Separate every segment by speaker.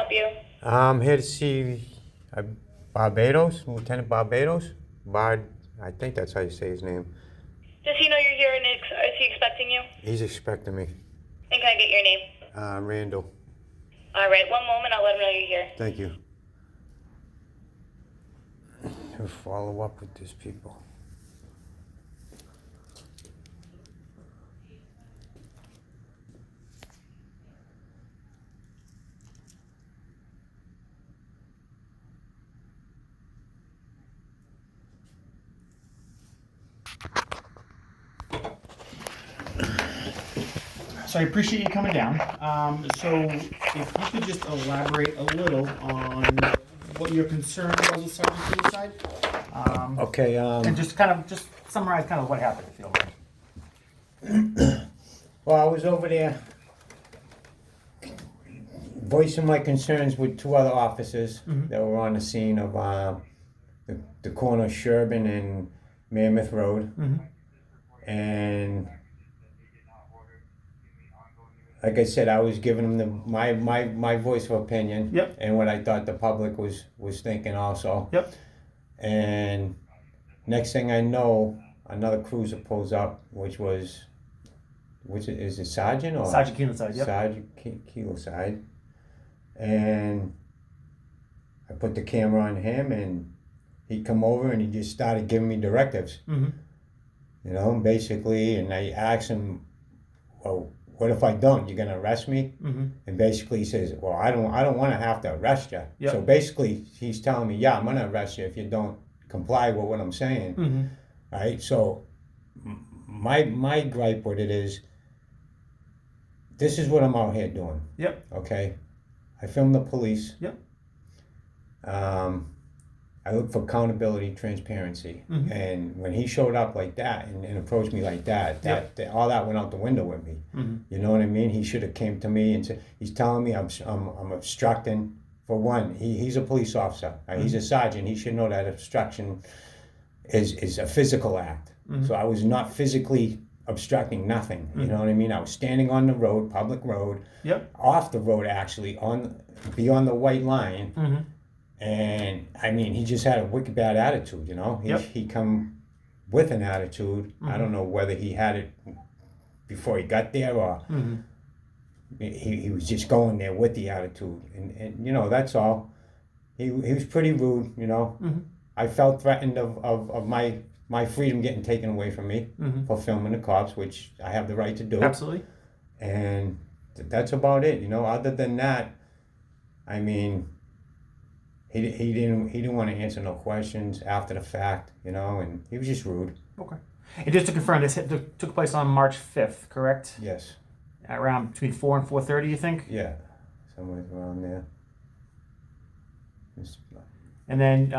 Speaker 1: help you?
Speaker 2: I'm here to see uh, Barbados, Lieutenant Barbados. I think that's how you say his name.
Speaker 1: Does he know you're here and is he expecting you?
Speaker 2: He's expecting me.
Speaker 1: And can I get your name?
Speaker 2: Randall.
Speaker 1: All right, one moment. I'll let him know you're here.
Speaker 2: Thank you. He'll follow up with these people.
Speaker 3: So I appreciate you coming down. So if you could just elaborate a little on what your concern was with Sergeant Keemliside,
Speaker 2: Okay.
Speaker 3: and just summarize kind of what happened, if you don't mind.
Speaker 2: Well, I was over there voicing my concerns with two other officers that were on the scene of the corner of Sherburne and Mammoth Road. And like I said, I was giving them my voice of opinion.
Speaker 3: Yep.
Speaker 2: And what I thought the public was thinking also.
Speaker 3: Yep.
Speaker 2: And next thing I know, another cruiser pulls up, which is it Sergeant or
Speaker 3: Sergeant Keemliside, yep.
Speaker 2: Sergeant Keemliside. And I put the camera on him, and he come over and he just started giving me directives. You know, basically, and I asked him, well, what if I don't? You're gonna arrest me? And basically he says, well, I don't want to have to arrest you.
Speaker 3: Yep.
Speaker 2: So basically he's telling me, yeah, I'm gonna arrest you if you don't comply with what I'm saying. Right? So my gripe with it is, this is what I'm out here doing.
Speaker 3: Yep.
Speaker 2: Okay? I film the police.
Speaker 3: Yep.
Speaker 2: I look for accountability, transparency. And when he showed up like that and approached me like that, all that went out the window with me. You know what I mean? He should have came to me and said, he's telling me I'm obstructing. For one, he's a police officer. He's a sergeant. He should know that obstruction is a physical act. So I was not physically obstructing nothing. You know what I mean? I was standing on the road, public road, off the road actually, beyond the white line. And I mean, he just had a wicked bad attitude, you know. He come with an attitude. I don't know whether he had it before he got there or he was just going there with the attitude. And you know, that's all. He was pretty rude, you know. I felt threatened of my freedom getting taken away from me for filming the cops, which I have the right to do.
Speaker 3: Absolutely.
Speaker 2: And that's about it, you know. Other than that, I mean, he didn't want to answer no questions after the fact, you know, and he was just rude.
Speaker 3: Okay. And just to confirm, this took place on March 5th, correct?
Speaker 2: Yes.
Speaker 3: Around between 4 and 4:30, you think?
Speaker 2: Yeah, somewhere around there.
Speaker 3: And then,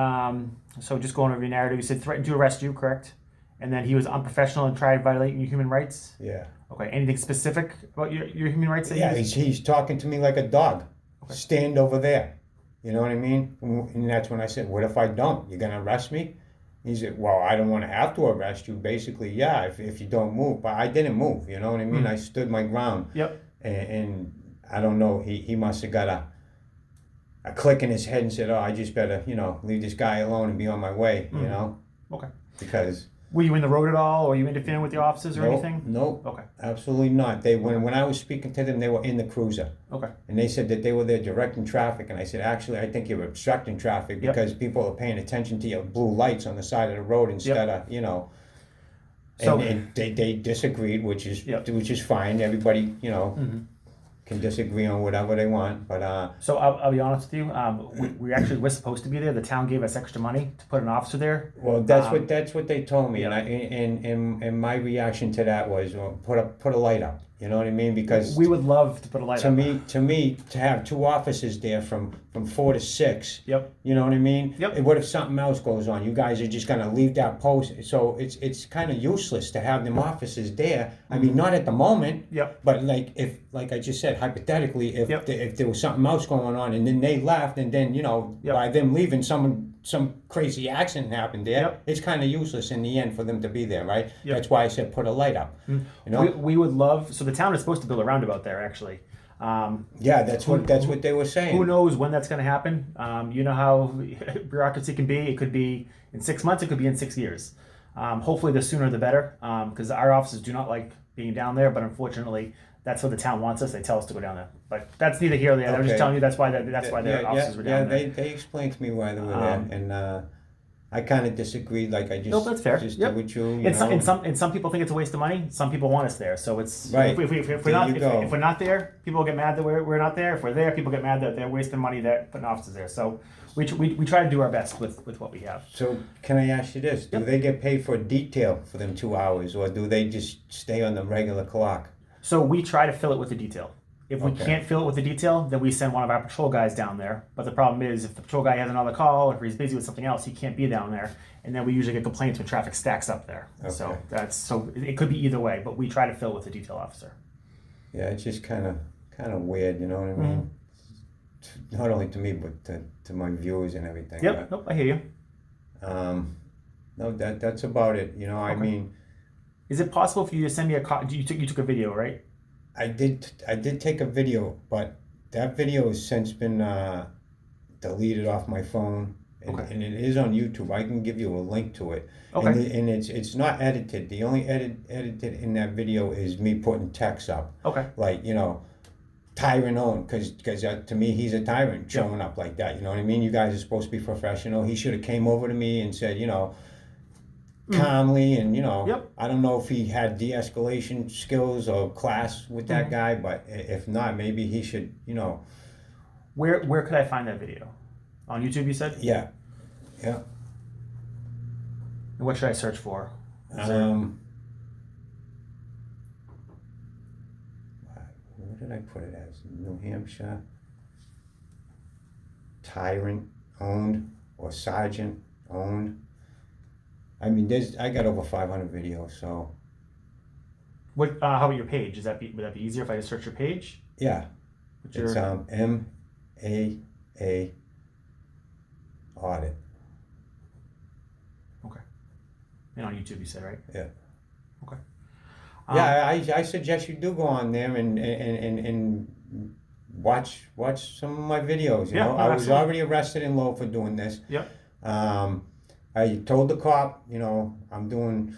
Speaker 3: so just going over your narrative, you said threatened to arrest you, correct? And then he was unprofessional and tried violating your human rights?
Speaker 2: Yeah.
Speaker 3: Okay. Anything specific about your human rights? That
Speaker 2: He's talking to me like a dog. Okay. Stand over there. You know what I mean? And that's when I said, what if I don't? You're going to arrest me? He said, well, I don't want to have to arrest you. Basically, yeah, if you don't move. But I didn't move, you know what I mean? I stood my ground.
Speaker 3: Yep.
Speaker 2: And I don't know, he must have got a click in his head and said, oh, I just better, you know, leave this guy alone and be on my way, you know?
Speaker 3: Okay.
Speaker 2: Because...
Speaker 3: Were you in the road at all, or were you interfering with the officers or anything?
Speaker 2: Nope.
Speaker 3: Okay.
Speaker 2: Absolutely not. When I was speaking to them, they were in the cruiser.
Speaker 3: Okay.
Speaker 2: And they said that they were there directing traffic, and I said, actually, I think you're obstructing traffic because people are paying attention to your blue lights on the side of the road instead of, you know. And they disagreed, which is fine. Everybody, you know, can disagree on whatever they want, but
Speaker 3: so I'll be honest with you. We actually were supposed to be there. The town gave us extra money to put an officer there.
Speaker 2: Well, that's what they told me, and my reaction to that was, well, put a light up. You know what I mean? Because
Speaker 3: we would love to put a light up.
Speaker 2: To me, to have two officers there from 4 to 6.
Speaker 3: Yep.
Speaker 2: You know what I mean?
Speaker 3: Yep.
Speaker 2: And what if something else goes on? You guys are just gonna leave that post. So it's kind of useless to have them officers there. I mean, not at the moment.
Speaker 3: Yep.
Speaker 2: But like I just said, hypothetically, if there was something else going on and then they left, and then, you know, by them leaving, some crazy accident happened there. It's kind of useless in the end for them to be there, right? That's why I said put a light up. You know,
Speaker 3: we would love. So the town is supposed to build a roundabout there, actually.
Speaker 2: Yeah, that's what they were saying.
Speaker 3: Who knows when that's going to happen? You know how bureaucracy can be. It could be in 6 months. It could be in 6 years. Hopefully, the sooner the better, because our officers do not like being down there. But unfortunately, that's what the town wants us. They tell us to go down there. But that's neither here nor there. I'm just
Speaker 2: Okay.
Speaker 3: telling you that's why their officers were down there.
Speaker 2: Yeah, they explained to me why they were there, and I kind of disagreed. Like I just,
Speaker 3: No, that's fair.
Speaker 2: just
Speaker 3: Yep.
Speaker 2: did with you.
Speaker 3: And some people think it's a waste of money. Some people want us there. So it's
Speaker 2: Right.
Speaker 3: If we're not there, people get mad that we're not there. If we're there, people get mad that they're wasting money that putting officers there. So we try to do our best with what we have.
Speaker 2: So can I ask you this? Do
Speaker 3: Yep.
Speaker 2: they get paid for detail for them 2 hours, or do they just stay on the regular clock?
Speaker 3: So we try to fill it with the detail. If we
Speaker 2: Okay.
Speaker 3: can't fill it with the detail, then we send one of our patrol guys down there. But the problem is, if the patrol guy has another call, or if he's busy with something else, he can't be down there. And then we usually get complaints when traffic stacks up there.
Speaker 2: Okay.
Speaker 3: So it could be either way, but we try to fill it with the detail officer.
Speaker 2: Yeah, it's just kind of weird, you know what I mean? Not only to me, but to my viewers and everything.
Speaker 3: Yep. Nope. I hear you.
Speaker 2: No, that's about it. You know, I
Speaker 3: Okay.
Speaker 2: mean,
Speaker 3: Is it possible for you to send me a copy? You took a video, right?
Speaker 2: I did take a video, but that video has since been deleted off my phone, and it is on YouTube. I can give you a link to it.
Speaker 3: Okay.
Speaker 2: And it's not edited. The only edited in that video is me putting text up.
Speaker 3: Okay.
Speaker 2: Like, tyrant on, because to me he's a tyrant showing up like that. You know what I mean? You guys are supposed to be professional. He should have came over to me and said, calmly, and
Speaker 3: Yep.
Speaker 2: I don't know if he had de-escalation skills or class with that guy, but if not, maybe he should,
Speaker 3: Where could I find that video? On YouTube, you said?
Speaker 2: yeah.
Speaker 3: And what should I search for?
Speaker 2: What did I put it as? New Hampshire tyrant owned, or sergeant owned. I mean, I got over 500 videos, so
Speaker 3: What? How about your page? Would that be easier if I just search your page?
Speaker 2: yeah.
Speaker 3: What's
Speaker 2: It's
Speaker 3: your-
Speaker 2: M.A.A. audit.
Speaker 3: Okay. And on YouTube, you said, right?
Speaker 2: Yeah.
Speaker 3: Okay.
Speaker 2: Yeah, I suggest you do go on there and watch some of my videos. You
Speaker 3: Yeah,
Speaker 2: know,
Speaker 3: no,
Speaker 2: I was
Speaker 3: absolutely.
Speaker 2: already arrested in Lowell for doing this.
Speaker 3: Yep.
Speaker 2: I told the cop, I'm doing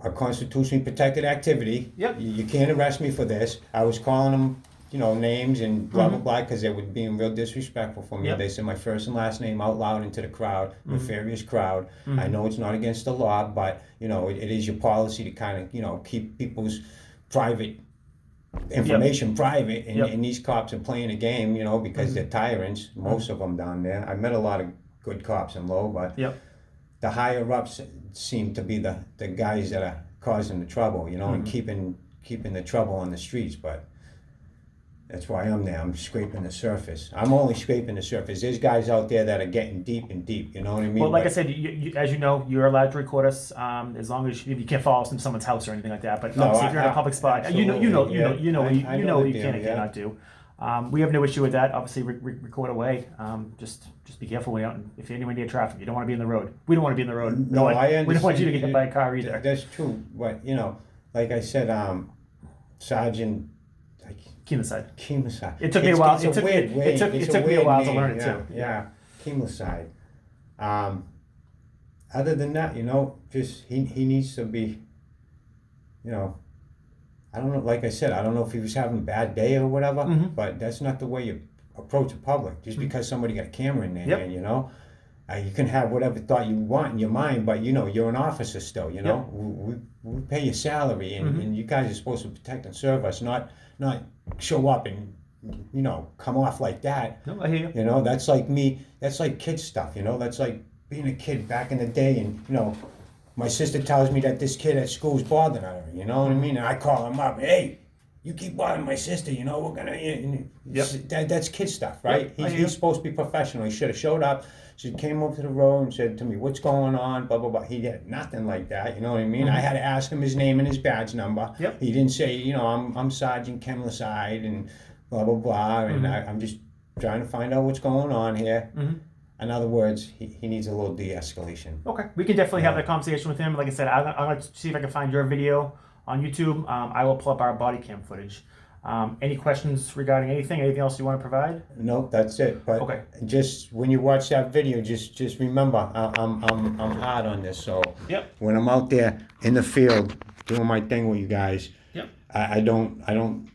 Speaker 2: a constitutionally protected activity.
Speaker 3: Yep.
Speaker 2: You can't arrest me for this. I was calling them, names and blah, blah, blah, because they were being real disrespectful for me.
Speaker 3: Yep.
Speaker 2: They said my first and last name out loud into the crowd, nefarious crowd. I know it's not against the law, but, it is your policy to kind of, keep people's private information private. And,
Speaker 3: Yep.
Speaker 2: and these cops are playing a game, because they're tyrants, most of them down there. I met a lot of good cops in Lowell, but
Speaker 3: Yep.
Speaker 2: the higher ups seem to be the guys that are causing the trouble, and keeping the trouble on the streets. But that's why I'm there. I'm scraping the surface. I'm only scraping the surface. There's guys out there that are getting deep and deep. You know what I mean?
Speaker 3: Well, like
Speaker 2: But
Speaker 3: I said, you, as you know, you're allowed to record us as long as you can't follow us into someone's house or anything like that. But
Speaker 2: No,
Speaker 3: obviously, if you're in a public spot, you know
Speaker 2: absolutely, yeah. I know
Speaker 3: what
Speaker 2: the
Speaker 3: you can and
Speaker 2: deal, yeah.
Speaker 3: cannot do. We have no issue with that. Obviously, record away. Just be careful when you're out, if you're anywhere near traffic. You don't want to be in the road. We don't want to be in the road.
Speaker 2: No, I understand.
Speaker 3: We don't want you to get hit by a car either.
Speaker 2: That's true. But like I said, Sergeant
Speaker 3: Keemliside.
Speaker 2: keemliside.
Speaker 3: It took me a while.
Speaker 2: It's
Speaker 3: It took
Speaker 2: weird
Speaker 3: me-
Speaker 2: name.
Speaker 3: it took
Speaker 2: It's
Speaker 3: me a
Speaker 2: weird
Speaker 3: while to
Speaker 2: name,
Speaker 3: learn it
Speaker 2: yeah,
Speaker 3: too.
Speaker 2: Yeah, keemliside. Other than that, just he needs to be, I don't know. Like I said, I don't know if he was having a bad day or whatever. But that's not the way you approach a public. Just because somebody got a camera in their
Speaker 3: Yep.
Speaker 2: hand, you can have whatever thought you want in your mind, but you're an officer still.
Speaker 3: Yep.
Speaker 2: We pay your salary, and you guys are supposed to protect and serve us, not show up and come off like that.
Speaker 3: No, I hear you.
Speaker 2: That's like me. That's like kid stuff. That's like being a kid back in the day, and my sister tells me that this kid at school's bothering her. You know what I mean? And I call him up. Hey, you keep bothering my sister. We're gonna.
Speaker 3: Yep.
Speaker 2: That's kid stuff, right?
Speaker 3: Yep, I hear
Speaker 2: He's
Speaker 3: you.
Speaker 2: supposed to be professional. He should have showed up. She came over to the road and said to me, "What's going on?" Blah blah blah. He had nothing like that. You know what I mean? I had to ask him his name and his badge number.
Speaker 3: Yep.
Speaker 2: He didn't say, I'm Sergeant keemliside and blah blah blah. And I'm just trying to find out what's going on here. In other words, he needs a little de-escalation.
Speaker 3: Okay, we can definitely have that conversation with him. Like I said, I'm going to see if I can find your video on YouTube. I will pull up our body cam footage. Any questions regarding anything? Anything else you want to provide?
Speaker 2: No, that's it. But
Speaker 3: Okay.
Speaker 2: just when you watch that video, just remember, I'm hard on this. So
Speaker 3: Yep.
Speaker 2: when I'm out there in the field doing my thing with you guys,
Speaker 3: Yep.
Speaker 2: I don't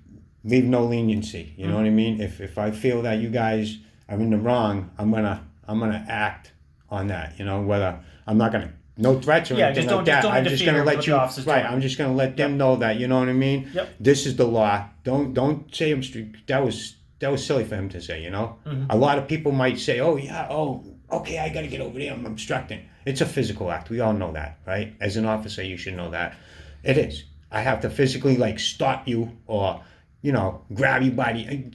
Speaker 2: leave no leniency. You know what I mean? If I feel that you guys are in the wrong, I'm gonna act on that. You know, whether I'm not gonna. No threats or anything like that. I'm just gonna let you. Right. I'm just gonna let them know that. You know what I mean?
Speaker 3: Yep.
Speaker 2: This is the law. Don't say I'm strict. That was silly for him to say. You know. A lot of people might say, "Oh yeah, oh okay, I gotta get over there. I'm obstructing." It's a physical act. We all know that, right? As an officer, you should know that. It is. I have to physically like stop you or, grab your body.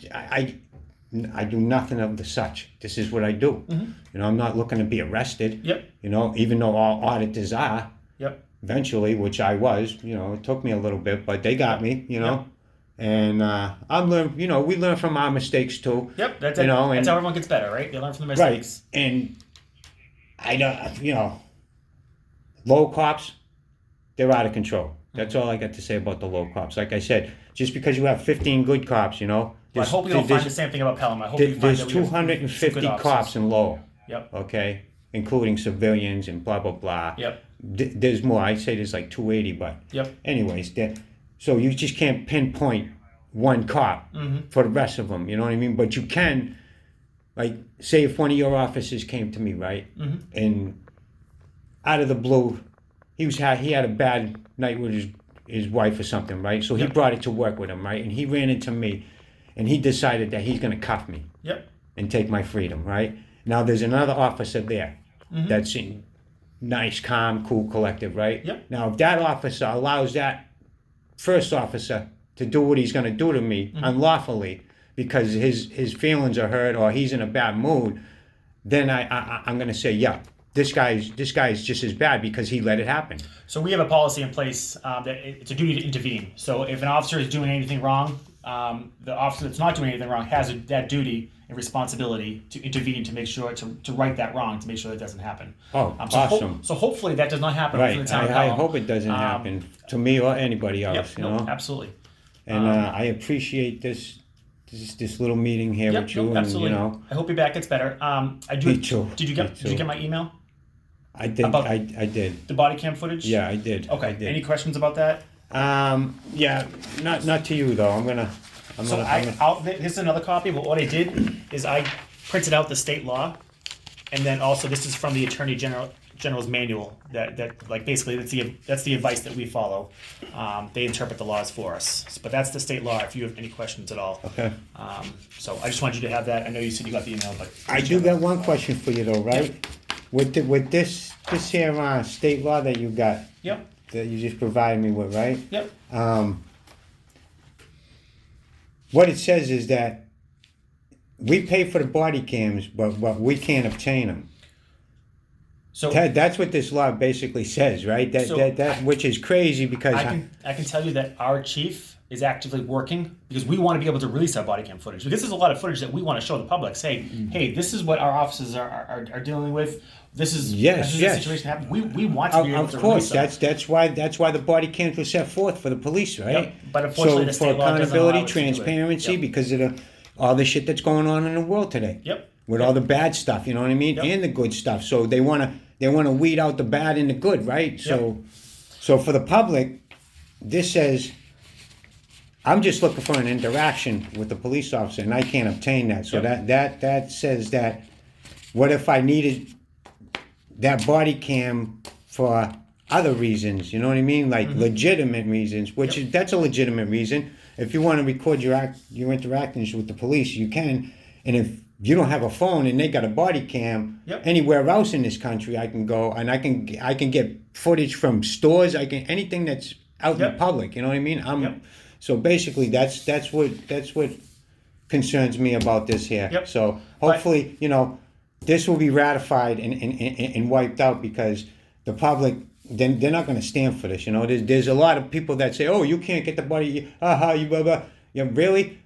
Speaker 2: I do nothing of the such. This is what I do. I'm not looking to be arrested.
Speaker 3: Yep.
Speaker 2: Even though all auditors are.
Speaker 3: Yep.
Speaker 2: Eventually, which I was. It took me a little bit, but they got me.
Speaker 3: Yep.
Speaker 2: And I'm learn. We learn from our mistakes too.
Speaker 3: Yep. That's how everyone gets better, right? They learn from the mistakes.
Speaker 2: Right. And I don't. Low cops, they're out of control. That's all I got to say about the low cops. Like I said, just because you have 15 good cops,
Speaker 3: Well, I hope we don't find the same thing about Pelham. I hope we find
Speaker 2: there's
Speaker 3: that we have
Speaker 2: 250
Speaker 3: some good
Speaker 2: cops in Lowell.
Speaker 3: Yep.
Speaker 2: Okay, including civilians and blah blah blah.
Speaker 3: Yep.
Speaker 2: There's more. I'd say there's like 280, but
Speaker 3: Yep.
Speaker 2: anyways, so you just can't pinpoint one cop for the rest of them. You know what I mean? But you can, like, say if one of your officers came to me, right, and out of the blue, he had a bad night with his wife or something, right? So he brought it to work with him, right? And he ran into me, and he decided that he's going to cuff me and take my freedom, right? Now there's another officer there that's nice, calm, cool, collective, right?
Speaker 3: Yep.
Speaker 2: Now if that officer allows that first officer to do what he's going to do to me unlawfully because his feelings are hurt or he's in a bad mood, then I'm going to say, yeah. This guy's just as bad because he let it happen.
Speaker 3: So we have a policy in place that it's a duty to intervene. So if an officer is doing anything wrong, the officer that's not doing anything wrong has that duty and responsibility to intervene to make sure to right that wrong, to make sure that doesn't happen.
Speaker 2: Oh,
Speaker 3: so
Speaker 2: awesome!
Speaker 3: So hopefully that does not happen
Speaker 2: Right.
Speaker 3: within the town of
Speaker 2: I
Speaker 3: Pelham.
Speaker 2: hope it doesn't happen to me or anybody else.
Speaker 3: Yep. Absolutely.
Speaker 2: And I appreciate this little meeting here with you.
Speaker 3: Absolutely.
Speaker 2: And
Speaker 3: I hope your back gets better. I do.
Speaker 2: Me too.
Speaker 3: Did you get my email?
Speaker 2: I did. I did.
Speaker 3: The body cam footage?
Speaker 2: Yeah, I did.
Speaker 3: Okay.
Speaker 2: I did.
Speaker 3: Any questions about that?
Speaker 2: Yeah, not to you though.
Speaker 3: Here's another copy. But what I did is I printed out the state law, and then also this is from the Attorney General's manual. That like basically that's the advice that we follow. They interpret the laws for us. But that's the state law. If you have any questions at all.
Speaker 2: Okay.
Speaker 3: So I just wanted you to have that. I know you said you got the email, but
Speaker 2: I do got one question for you though, right?
Speaker 3: Yep.
Speaker 2: With this here state law that you got.
Speaker 3: Yep.
Speaker 2: That you just provided me with, right?
Speaker 3: Yep.
Speaker 2: What it says is that we pay for the body cams, but we can't obtain them.
Speaker 3: So
Speaker 2: That's what this law basically says, right? Which is crazy because
Speaker 3: I can tell you that our chief is actively working because we want to be able to release our body cam footage. Because there's a lot of footage that we want to show the public. Say, hey, this is what our officers are dealing with. This is the situation happened. We want to be able to release them.
Speaker 2: That's why the body cams were set forth for the police, right?
Speaker 3: Yep. But unfortunately, the state
Speaker 2: for
Speaker 3: law doesn't allow
Speaker 2: accountability,
Speaker 3: us to do it.
Speaker 2: transparency,
Speaker 3: Yep.
Speaker 2: because of all the shit that's going on in the world today.
Speaker 3: Yep.
Speaker 2: With all the bad stuff, you know what I mean, and the good stuff. So they wanna weed out the bad and the good, right? So for the public, this says, I'm just looking for an interaction with the police officer, and I can't obtain that. So that says that, what if I needed that body cam for other reasons? You know what I mean, like legitimate reasons. That's a legitimate reason. If you want to record your interactions with the police, you can. And if you don't have a phone and they got a body cam anywhere else in this country, I can go and I can get footage from stores. Anything that's out in the public. You know what I mean? So basically, that's what concerns me about this here.
Speaker 3: Yep.
Speaker 2: So hopefully, this will be ratified and wiped out, because the public, then they're not going to stand for this. There's a lot of people that say, "Oh, you can't get the body, you blah blah." Yeah, really?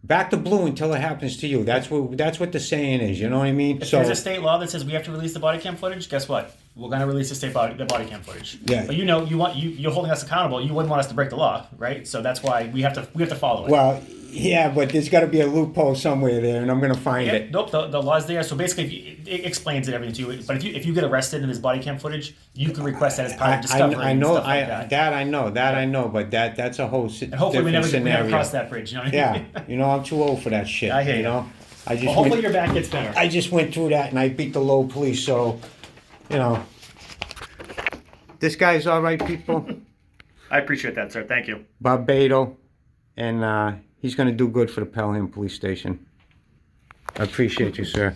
Speaker 2: Back to blue until it happens to you. That's what the saying is. You know what I mean?
Speaker 3: If there's a state law that says we have to release the body cam footage, guess what? we're gonna release the body cam footage.
Speaker 2: Yeah.
Speaker 3: But you're holding us accountable. You wouldn't want us to break the law, right? So that's why we have to follow it.
Speaker 2: Well, yeah, but there's got to be a loophole somewhere there, and I'm going to find
Speaker 3: Yeah,
Speaker 2: it.
Speaker 3: nope. The law's there. So basically, it explains it everything to you. But if you get arrested and there's body cam footage, you can request that as part of discovery.
Speaker 2: I know,
Speaker 3: and stuff like that.
Speaker 2: I know, I know, but that's a whole
Speaker 3: And hopefully we
Speaker 2: different
Speaker 3: never
Speaker 2: scenario.
Speaker 3: cross that bridge. You know what I mean?
Speaker 2: Yeah, I'm too old for that shit.
Speaker 3: I hear you.
Speaker 2: know, I just
Speaker 3: Well, hopefully
Speaker 2: went,
Speaker 3: your back gets better.
Speaker 2: I just went through that, and I beat the low police. So, this guy's all right, people.
Speaker 3: I appreciate that, sir. Thank you.
Speaker 2: Barbado, and he's going to do good for the Pelham police station. I appreciate you, sir.